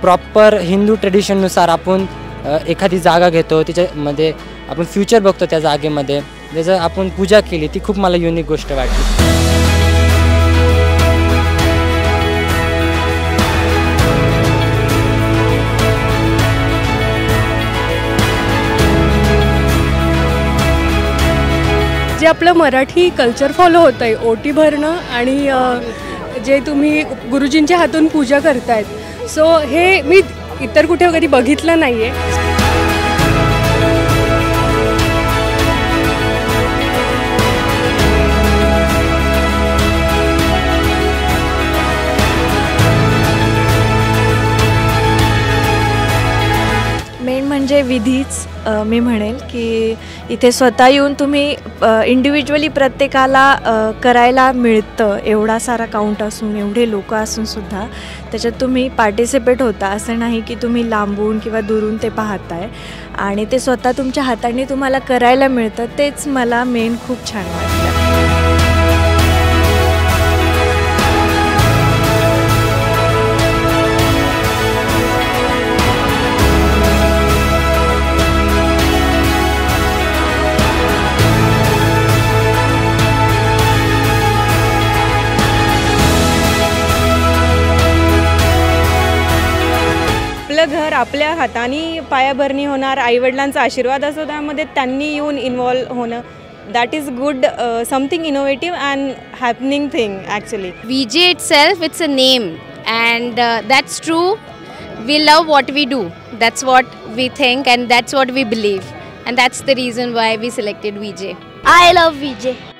Proper Hindu ट्रेडिशननुसार आपण एखादी जागा घेतो, त्याच्यामध्ये आपण फ्युचर बघतो त्या जागेमध्ये, जसं आपण पूजा केली ती खूप मला युनिक गोष्ट वाटली. जे आपलं मराठी कल्चर फॉलो होतं आहे, ओटी भरणं आणि जे तुम्ही गुरुजींच्या हातून पूजा करतायत, सो हे मी इतर कुठे कधी बघितलं नाही आहे. मेन म्हणजे विधीच मी म्हणेल की इथे स्वतः येऊन तुम्ही इंडिव्हिज्युअली प्रत्येकाला करायला मिळतं. एवढा सारा काउंट असून, एवढे लोक असूनसुद्धा त्याच्यात तुम्ही पार्टिसिपेट होता. असं नाही की तुम्ही लांबून किंवा दुरून ते पाहताय आणि ते स्वतः तुमच्या हाताने तुम्हाला करायला मिळतं. तेच मला मेन खूप छान वाटलं. घर आपल्या हाताने पायाभरणी होणार, आईवडिलांचा आशीर्वाद असतो, त्यामध्ये त्यांनी येऊन इन्वॉल्व होणं, that is good, something innovative and happening thing actually. VJ itself, it's a name and that's true. We love what we do. That's what we think and that's what we believe. And that's the reason why we selected VJ. I love VJ.